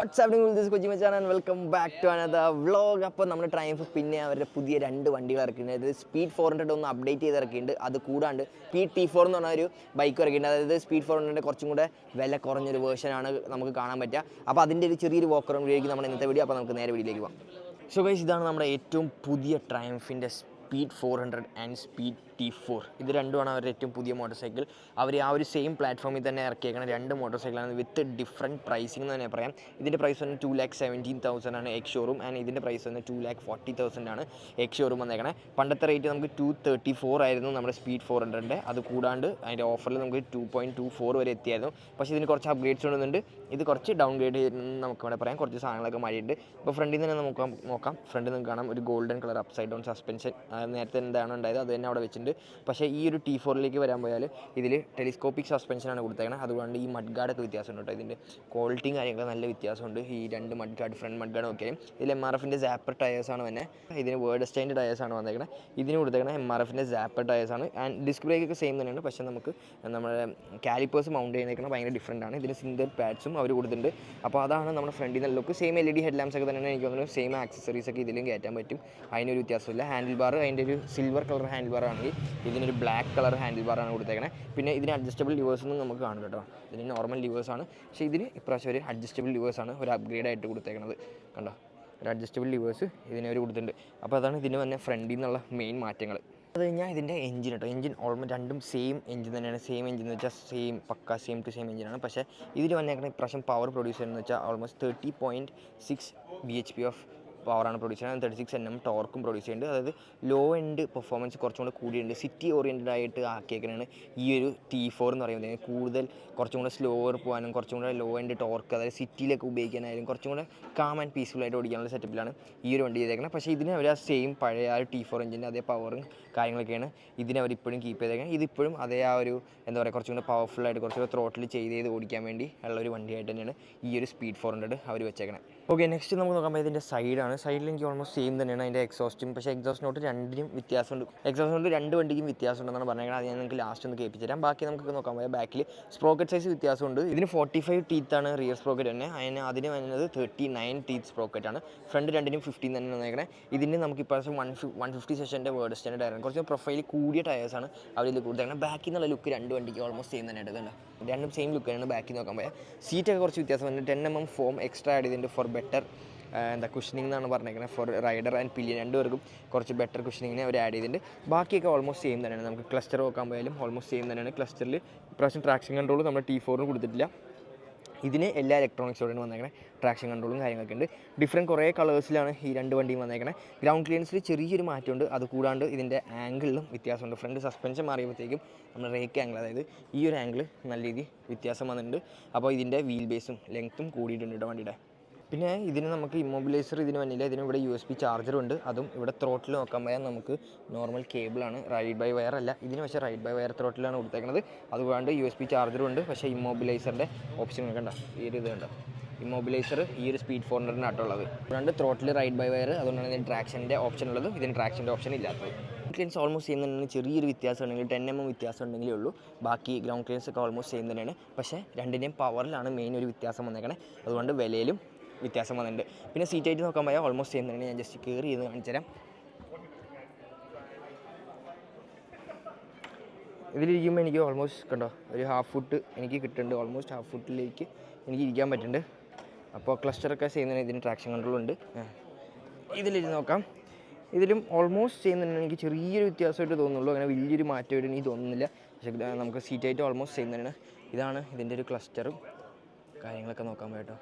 What's happening with this Kojima channel and welcome back to another vlog. അപ്പോൾ നമ്മുടെ triumph പിന്നെ അവരുടെ പുതിയ രണ്ട് വണ്ടികൾ ഇറക്കിയിട്ടുണ്ട്. അതായത് സ്പീഡ് 400 ഒന്ന് അപ്ഡേറ്റ് ചെയ്ത് ഇറക്കിയിട്ടുണ്ട്. അത് കൂടാണ്ട് സ്പീഡ് T4 എന്ന് പറഞ്ഞ ഒരു ബൈക്ക് ഇറക്കിയിട്ടുണ്ട്. അതായത് സ്പീഡ് 400 കുറച്ചും കൂടെ വില കുറഞ്ഞൊരു വേർഷനാണ് നമുക്ക് കാണാൻ പറ്റുക. അപ്പോൾ അതിൻ്റെ ഒരു ചെറിയൊരു വോക്ക് അറൗണ്ട് വീഡിയോയ്ക്ക് നമ്മുടെ ഇന്നത്തെ വീഡിയോ. അപ്പോൾ നമുക്ക് നേരെ വീഡിയോയിലേക്ക് പോകാം. സോ ഗൈസ്, ഇതാണ് നമ്മുടെ ഏറ്റവും പുതിയ ട്രയംഫിൻ്റെ സ്പീഡ് 400 ആൻഡ് സ്പീഡ് T4. ഇത് രണ്ടുമാണ് അവരുടെ ഏറ്റവും പുതിയ മോട്ടോർ സൈക്കിൾ. അവർ ആ ഒരു സെയിം പ്ലാറ്റ്ഫോമിൽ തന്നെ ഇറക്കിയേക്കണം രണ്ട് മോട്ടോർ സൈക്കിളാണ് വിത്ത് ഡിഫറെൻറ്റ് പ്രൈസിംഗ് എന്ന് തന്നെ പറയാം. ഇതിൻ്റെ പ്രൈസ് വന്ന് 2,17,000 ആണ് എക്സ് ഷോറൂം ആൻഡ് ഇതിൻ്റെ പ്രൈസ് വന്ന് 2,40,000 ആണ് എക്സ് ഷോറൂം വന്നേക്കണേ. പണ്ടത്തെ റേറ്റ് നമുക്ക് 234 ആയിരുന്നു നമ്മുടെ സ്പീഡ് 400ൻ്റെ. അത് കൂടാണ്ട് അതിൻ്റെ ഓഫറിൽ നമുക്ക് 2.24 വരെ എത്തിയായിരുന്നു. പക്ഷേ ഇതിന് കുറച്ച് അപ്ഗ്രേഡ്സ് കൊണ്ടുവന്നുണ്ട്. ഇത് കുറച്ച് ഡൗൺ ഗ്രേഡ് ചെയ്തെന്ന് നമുക്ക് ഇവിടെ പറയാം. കുറച്ച് സാധനങ്ങളൊക്കെ മാറിയിട്ടുണ്ട്. ഇപ്പോൾ ഫ്രണ്ടിൽ നിന്ന് തന്നെ നോക്കാം. ഫ്രണ്ടിൽ നിന്ന് കാണാം ഒരു golden colour upside down suspension. നേരത്തെ എന്താണ് ഉണ്ടായത് അത് തന്നെ അവിടെ വെച്ചിട്ടുണ്ട്. പക്ഷേ ഈ ഒരു T4ലേക്ക് വരാൻ പോയാൽ ഇതിൽ ടെലിസ്കോപ്പിക് സസ്പെൻഷനാണ് കൊടുത്തേക്കുന്നത്. അതുകൊണ്ട് ഈ മഡ് ഗാർഡൊക്കെ വ്യത്യാസമുണ്ട് കേട്ടോ. ഇതിൻ്റെ ക്വാളിറ്റിയും കാര്യങ്ങളൊക്കെ നല്ല വ്യത്യാസമുണ്ട്. ഈ രണ്ട് mudguard front mudguard നോക്കിയാലും ഇതിൽ MRFൻ്റെ സാപ്പർ ടയേഴ്സാണ് തന്നെ. ഇതിന് വേർഡ് സ്റ്റൈൻ്റെ ടയേഴ്സാണ് വന്നേക്കുന്നത്. ഇതിന് കൊടുത്തേക്കുന്നത് MRFൻ്റെ സാപ്പർ ടയേഴ്സാണ്. ആൻഡ് ഡിസ്ക് ബ്രേക്കൊക്കെ സെയിം തന്നെയാണ്. പക്ഷേ നമുക്ക് നമ്മുടെ കാലിപ്പേഴ്സ് മൗണ്ട് ചെയ്യുന്നേക്കുന്നത് ഭയങ്കര ഡിഫറൻ്റ് ആണ്. ഇതിന് സിംഗിൾ പാഡ്സും അവർ കൊടുത്തിട്ടുണ്ട്. അപ്പോൾ അതാണ് നമ്മുടെ ഫ്രണ്ടിൽ നിന്ന് look. Same LED head lamps ഒക്കെ തന്നെയാണ് എനിക്ക് തോന്നുന്നത്. സെയിം ആക്സസറീസൊക്കെ ഇതിലും കയറ്റാൻ പറ്റും. അതിനൊരു വ്യത്യാസമില്ല. ഹാൻഡിൽ ബാർ അതിൻ്റെ ഒരു സിൽവർ കളർ ഹാൻഡിൽ ബാർ ആണെങ്കിൽ ഇതിനൊരു ബ്ലാക്ക് കളർ ഹാൻഡിൽ ബാറാണ് കൊടുത്തേക്കുന്നത്. പിന്നെ ഇതിന് അഡ്ജസ്റ്റബിൾ ലിവേഴ്സൊന്നും നമുക്ക് കാണും കേട്ടോ. ഇതിന് നോർമൽ ലിവേഴ്സാണ്. പക്ഷേ ഇതിന് ഇപ്രാവശ്യം ഒരു അഡ്ജസ്റ്റബിൾ ലിവേഴ്സാണ് ഒരു അപ്ഗ്രേഡ് ആയിട്ട് കൊടുത്തേക്കുന്നത്. കണ്ടോ, ഒരു അഡ്ജസ്റ്റബിൾ ലിവേഴ്സ് ഇതിന് അവർ കൊടുത്തിട്ടുണ്ട്. അപ്പോൾ അതാണ് ഇതിന് വന്ന ഫ്രണ്ടിൽ നിന്നുള്ള മെയിൻ മാറ്റങ്ങൾ. അത് കഴിഞ്ഞാൽ ഇതിൻ്റെ എഞ്ചിൻ കേട്ടോ. എഞ്ചിൻ ഓൾമോസ്റ്റ് രണ്ടും സെയിം എഞ്ചിൻ തന്നെയാണ്. സെയിം എഞ്ചിൻ എന്ന് വെച്ചാൽ സെയിം ടു സെയിം എഞ്ചിനാണ്. പക്ഷേ ഇതിൽ വന്നേക്കുന്ന ഇപ്രാവശ്യം പവർ പ്രൊഡ്യൂസ് ചെയ്യുന്നത് വെച്ചാൽ ഓൾമോസ്റ്റ് 30.6 bhp ഓഫ് പവറാണ് പ്രൊഡ്യൂസ് ചെയ്യുന്നത്. 36 Nm ടോർക്കും പ്രൊഡ്യൂസ് ചെയ്യുന്നുണ്ട്. അതായത് ലോ എൻഡ് പെർഫോമൻസ് കുറച്ചും കൂടെ കൂടിയുണ്ട്. സിറ്റി ഓറിയൻറ്റഡ് ആയിട്ട് ആക്കിയേക്കാനാണ് ഈ ഒരു T4 എന്ന് പറയുന്നത്. കൂടുതൽ കുറച്ചും കൂടെ സ്ലോവർ പോകാനും കുറച്ചും കൂടെ ലോ എൻഡ് ടോർക്ക്, അതായത് സിറ്റിയിലൊക്കെ ഉപയോഗിക്കാനായാലും കുറച്ചും കൂടെ കാം ആൻഡ് പീസ്ഫുള്ളായിട്ട് ഓടിക്കാനുള്ള സെറ്റപ്പിലാണ് ഈ ഒരു വണ്ടി ചെയ്തേക്കുന്നത്. പക്ഷേ ഇതിന് അവർ ആ സെയിം പഴയ ആ ഒരു T4 എഞ്ചിൻ്റെ അതേ പവറും കാര്യങ്ങളൊക്കെയാണ് ഇതിനവർ ഇപ്പോഴും കീപ്പ് ചെയ്തേക്കുന്നത്. ഇതിപ്പോഴും അതേ ആ ഒരു എന്താ പറയുക കുറച്ചും കൂടെ പവർഫുള്ളായിട്ട് കുറച്ചും കൂടെ ത്രോട്ടിൽ ചെയ്ത് ഓടിക്കാൻ വേണ്ടി ഉള്ള ഒരു വണ്ടിയായിട്ട് തന്നെയാണ് ഈ ഒരു സ്പീഡ് 400 അവർ വെച്ചേക്കുന്നത്. ഓക്കെ, നെക്സ്റ്റ് നമുക്ക് നോക്കാൻ ഇതിൻ്റെ സൈഡാണ്. സൈഡിൽ എനിക്ക് ഓൾമോസ്റ്റ് സെയിം തന്നെയാണ് അതിൻ്റെ എക്സോസ്റ്റും. പക്ഷേ എക്സോസ്റ്റ് നോട്ട് രണ്ടിനും വ്യത്യാസമുണ്ട്. എക്സോസ്റ്റ് നോട്ട് രണ്ട് വണ്ടിക്കും വ്യത്യാസമുണ്ടെന്നാണ് പറഞ്ഞത്. അത് ഞാൻ നിങ്ങൾക്ക് ലാസ്റ്റ് ഒന്ന് കേൾപ്പിച്ചു തരാം. ബാക്കി നമുക്ക് നോക്കാൻ പോയാൽ ബാക്കിൽ സ്പ്രോക്കറ്റ് സൈസ് വ്യത്യാസമുണ്ട്. ഇതിന് 45 ടീത്താണ് റിയർ സ്പ്രോക്കറ്റ് തന്നെ. അതിന് വരുന്നത് 39 ടീത്ത് സ്പ്രോക്കറ്റാണ്. ഫ്രണ്ട് രണ്ടിനും 15 തന്നെ വന്നേക്കണേ. ഇതിന് നമുക്ക് ഇപ്രാവശ്യം 150 സെഷൻ്റെ വേർഡ് സ്റ്റാൻഡ് ടയറാണ്. കുറച്ച് പ്രൊഫൈൽ കൂടിയ ടയേഴ്സാണ് അവരിൽ കൊടുത്തേക്കുന്നത്. ബാക്കിൽ നിന്നുള്ള ലുക്ക് രണ്ട് വണ്ടിക്ക് ഓൾമോസ്റ്റ് സെയിം തന്നെ എടുക്കുന്നുണ്ട്. രണ്ടും സെയിം ലുക്കാണ് ബാക്കിൽ നോക്കാൻ പോയാൽ. സീറ്റൊക്കെ കുറച്ച് വ്യത്യാസം വന്നിട്ട് 10 mm ഫോം എക്സ്ട്രാ ആഡ് ചെയ്തിട്ടുണ്ട് ഫോർ ബെറ്റർ കുഷനിങ് എന്നാണ് പറഞ്ഞേക്കുന്നത്. ഫോർ റൈഡർ ആൻഡ് പില്ലിയൻ രണ്ടുപേർക്കും കുറച്ച് ബെറ്റർ കുഷനിങ്ങിനെ അവർ ആഡ് ചെയ്തിട്ടുണ്ട്. ബാക്കിയൊക്കെ ഓൾമോസ്റ്റ് സെയിം തന്നെയാണ്. നമുക്ക് ക്ലസ്റ്റർ നോക്കാൻ പോയാലും ഓൾമോസ്റ്റ് സെയിം തന്നെയാണ്. ക്ലസ്റ്ററിൽ ഇപ്രാവശ്യം ട്രാക്ഷൻ കൺട്രോൾ നമ്മുടെ T4 കൊടുത്തിട്ടില്ല. ഇതിന് എല്ലാ ഇലക്ട്രോണിക്സോടെയാണ് വന്നേക്കണേ. ട്രാക്ഷൻ കൺട്രോളും കാര്യങ്ങളൊക്കെ ഉണ്ട്. ഡിഫറെൻറ്റ് കുറേ കളേഴ്സിലാണ് ഈ രണ്ട് വണ്ടിയും വന്നേക്കണേ. ഗ്രൗണ്ട് ക്ലിയറൻസിൽ ചെറിയൊരു മാറ്റമുണ്ട്. അതുകൂടാണ്ട് ഇതിൻ്റെ ആംഗിളിലും വ്യത്യാസമുണ്ട്. ഫ്രണ്ട് സസ്പെൻഷൻ മാറിയപ്പോഴത്തേക്കും നമ്മുടെ റേക്ക് ആംഗിൾ, അതായത് ഈ ഒരു ആംഗിൾ നല്ല രീതിയിൽ വ്യത്യാസം വന്നിട്ടുണ്ട്. അപ്പോൾ ഇതിൻ്റെ വീൽ ബേസും ലെങ്ത്തും കൂടിയിട്ടുണ്ട് കേട്ടോ വണ്ടിയുടെ. പിന്നെ ഇതിന് നമുക്ക് ഇമ്മൊബിലൈസർ ഇതിന് വന്നില്ല. ഇതിന് ഇവിടെ USB ചാർജറും ഉണ്ട്. അതും ഇവിടെ ത്രോട്ടിൽ നോക്കാൻ പോയാൽ നമുക്ക് നോർമൽ കേബിളാണ്, റൈഡ് ബൈ വയർ അല്ല. ഇതിന് പക്ഷേ റൈഡ് ബൈ വയർ ത്രോട്ടിലാണ് കൊടുത്തേക്കുന്നത്. അതുകൊണ്ട് USB ചാർജറും ഉണ്ട്. പക്ഷേ ഇമ്മൊബിലൈസറിൻ്റെ ഓപ്ഷൻ കണ്ടോ, ഈ ഒരു ഇത് കണ്ടോ, ഇമ്മൊബിലൈസർ ഈ ഒരു സ്പീഡ് 400-നായിട്ടുള്ളത്. അതുകൊണ്ട് ത്രോട്ടിൽ റൈഡ് ബൈ വയർ, അതുകൊണ്ടാണ് ഇതിന് ട്രാക്ഷൻ്റെ ഓപ്ഷൻ ഉള്ളത്. ഇതിന് ട്രാക്ഷൻ്റെ ഓപ്ഷൻ ഇല്ലാത്തത്. ക്ലിയൻസ് ഓൾമോസ്റ്റ് സെയിം തന്നെയാണ്. ചെറിയൊരു വ്യത്യാസം ഉണ്ടെങ്കിൽ 10 mm വ്യത്യാസം ഉണ്ടെങ്കിലേ ഉള്ളൂ. ബാക്കി ഗ്രൗണ്ട് ക്ലിയൻസ് ഒക്കെ ഓൾമോസ്റ്റ് സെയിം തന്നെയാണ്. പക്ഷേ രണ്ടിൻ്റെയും പവറിലാണ് മെയിൻ ഒരു വ്യത്യാസം വന്നേക്കണേ. അതുകൊണ്ട് വിലയിലും വ്യത്യാസം വന്നിട്ടുണ്ട്. പിന്നെ സീറ്റ് ആയിട്ട് നോക്കാൻ പോയാൽ ഓൾമോസ്റ്റ് സെയിം തന്നെയാണ്. ഞാൻ ജസ്റ്റ് കയറി ചെയ്ത് കാണിച്ചു തരാം. ഇതിലിരിക്കുമ്പോൾ എനിക്ക് ഓൾമോസ്റ്റ് കണ്ടോ ഒരു ഹാഫ് ഫുട്ട് എനിക്ക് കിട്ടുന്നുണ്ട്. ഓൾമോസ്റ്റ് ഹാഫ് ഫുട്ടിലേക്ക് എനിക്ക് ഇരിക്കാൻ പറ്റുന്നുണ്ട്. അപ്പോൾ ക്ലസ്റ്ററൊക്കെ ചെയ്യുന്നതിന് ഇതിന് ട്രാക്ഷൻ കൺട്രോൾ ഉണ്ട്. ഇതിലിരുന്ന് നോക്കാം. ഇതിലും ഓൾമോസ്റ്റ് ചെയ്യുന്നതിന് എനിക്ക് ചെറിയൊരു വ്യത്യാസമായിട്ട് തോന്നുള്ളൂ. അങ്ങനെ വലിയൊരു മാറ്റമായിട്ട് എനിക്ക് തോന്നുന്നില്ല. പക്ഷേ നമുക്ക് സീറ്റായിട്ട് ഓൾമോസ്റ്റ് സെയിം തന്നെയാണ്. ഇതാണ് ഇതിൻ്റെ ഒരു ക്ലസ്റ്ററും കാര്യങ്ങളൊക്കെ നോക്കാൻ പോയിട്ടോ.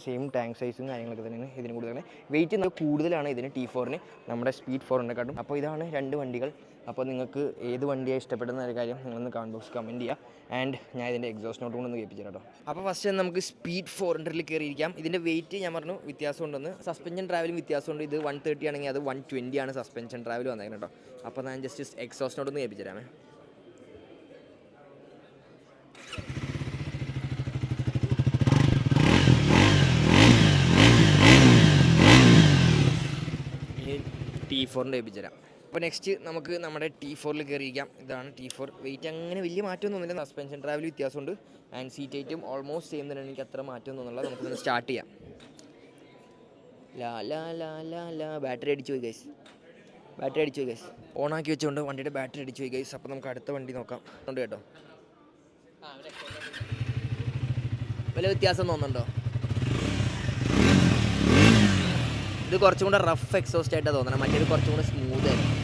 സെയിം ടാങ്ക് സൈസും കാര്യങ്ങളൊക്കെ തന്നെയാണ് ഇതിന് കൂടുതലാണ്. വെയിറ്റ് കൂടുതലാണ് ഇതിന് T4-ന് നമ്മുടെ സ്പീഡ് 400-ക്കാട്ടും. അപ്പോൾ ഇതാണ് രണ്ട് വണ്ടികൾ. അപ്പോൾ നിങ്ങൾക്ക് ഏത് വണ്ടിയാണ് ഇഷ്ടപ്പെടുന്ന ഒരു കാര്യം നിങ്ങളൊന്ന് കമൻറ്റ് ബോക്സ് കമൻറ്റ് ചെയ്യുക. ആൻഡ് ഞാൻ ഇതിൻ്റെ എക്സോസ്റ്റ് നോട്ട് കൊണ്ടൊന്ന് കേൾപ്പിച്ചു കേട്ടോ. അപ്പോൾ ഫസ്റ്റ് നമുക്ക് സ്പീഡ് 400-ൽ കയറിയിരിക്കാം. ഇതിൻ്റെ വെയിറ്റ് ഞാൻ പറഞ്ഞു വ്യത്യാസമുണ്ടെന്ന്. സസ്പെൻഷൻ ട്രാവലും വ്യത്യാസമുണ്ട്. ഇത് 130 ആണെങ്കിൽ അത് 120 ആണ് സസ്പെൻഷൻ ട്രാവൽ വന്നേക്കുന്നത് കേട്ടോ. അപ്പോൾ ഞാൻ ജസ്റ്റ് എക്സോസ്റ്റ് നോട്ട് ഒന്ന് കേൾപ്പിച്ചു തരാമേ. T4-ൻ്റെ ഏൽപ്പിച്ചു തരാം. അപ്പോൾ നെക്സ്റ്റ് നമുക്ക് നമ്മുടെ T4 കയറിയിരിക്കാം. ഇതാണ് T4. വെയിറ്റ് അങ്ങനെ വലിയ മാറ്റമൊന്നുമില്ല. സസ്പെൻഷൻ ട്രാവൽ വ്യത്യാസമുണ്ട്. ആൻഡ് സീറ്റ് ഹൈറ്റും ഓൾമോസ്റ്റ് സെയിം തന്നെയാണ്. എനിക്ക് അത്ര മാറ്റമൊന്നുമില്ല. നമുക്കൊന്ന് സ്റ്റാർട്ട് ചെയ്യാം. ബാറ്ററി അടിച്ചു പോയി ഗൈസ്. ഓണാക്കി വെച്ചുകൊണ്ട് വണ്ടിയുടെ ബാറ്ററി അടിച്ചു പോയി ഗൈസ്. അപ്പോൾ നമുക്ക് അടുത്ത വണ്ടി നോക്കാം. ഉണ്ട് കേട്ടോ. വലിയ വ്യത്യാസം തോന്നുന്നുണ്ടോ? ഇത് കുറച്ചും കൂടെ റഫ് എക്സോസ്റ്റ് ആയിട്ടാണ് തോന്നണം. മറ്റേത് കുറച്ചും കൂടെ സ്മൂത്ത് ആയിരുന്നു.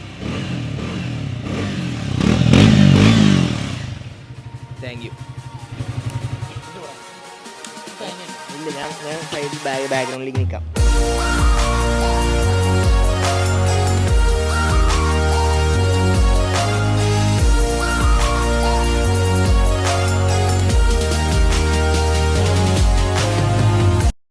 Thank you. ഇല്ല, ഞാൻ സൈഡിൽ ബാക്ക്ഗ്രൗണ്ടിലേക്ക് നിൽക്കാം.